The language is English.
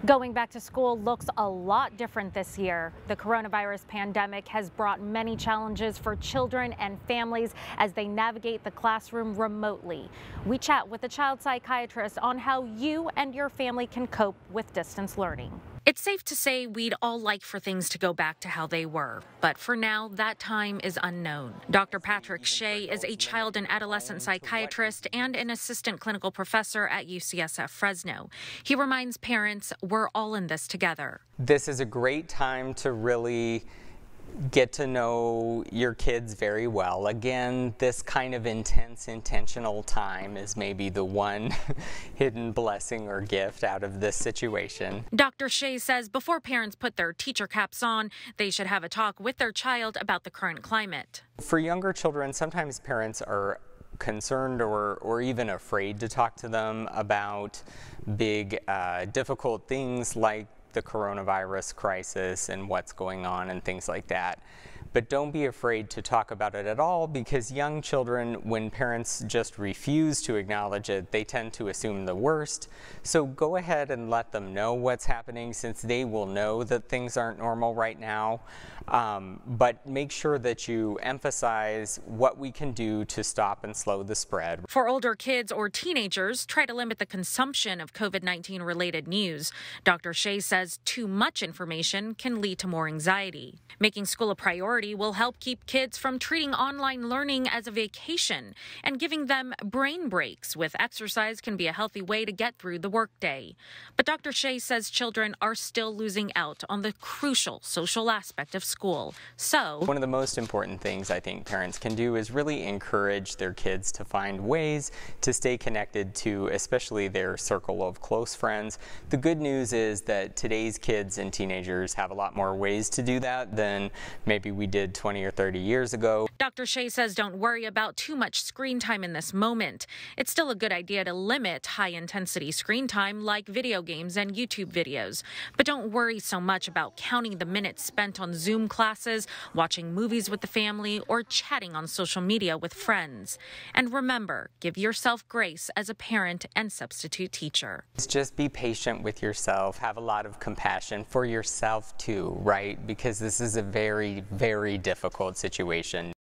Going back to school looks a lot different this year. The coronavirus pandemic has brought many challenges for children and families as they navigate the classroom remotely. We chat with a child psychiatrist on how you and your family can cope with distance learning. It's safe to say we'd all like for things to go back to how they were, but for now, that time is unknown. Dr. Patrick Shea is a child and adolescent psychiatrist and an assistant clinical professor at UCSF Fresno. He reminds parents we're all in this together. This is a great time to really get to know your kids very well. Again, this kind of intentional time is maybe the one hidden blessing or gift out of this situation. Dr. Shea says before parents put their teacher caps on, they should have a talk with their child about the current climate. For younger children, sometimes parents are concerned or even afraid to talk to them about big, difficult things like the coronavirus crisis and what's going on and things like that. But don't be afraid to talk about it at all, because young children, when parents just refuse to acknowledge it, they tend to assume the worst. So go ahead and let them know what's happening, since they will know that things aren't normal right now. But make sure that you emphasize what we can do to stop and slow the spread. For older kids or teenagers, try to limit the consumption of COVID-19 related news. Dr. Shea says too much information can lead to more anxiety. Making school a priority will help keep kids from treating online learning as a vacation, and giving them brain breaks with exercise can be a healthy way to get through the workday. But Dr. Shea says children are still losing out on the crucial social aspect of school. So one of the most important things I think parents can do is really encourage their kids to find ways to stay connected to especially their circle of close friends. The good news is that today's kids and teenagers have a lot more ways to do that than maybe we did 20 or 30 years ago. Dr. Shea says don't worry about too much screen time in this moment. It's still a good idea to limit high-intensity screen time like video games and YouTube videos. But don't worry so much about counting the minutes spent on Zoom classes, watching movies with the family, or chatting on social media with friends. And remember, give yourself grace as a parent and substitute teacher. Just be patient with yourself. Have a lot of compassion for yourself too, right? Because this is a very, very difficult situation.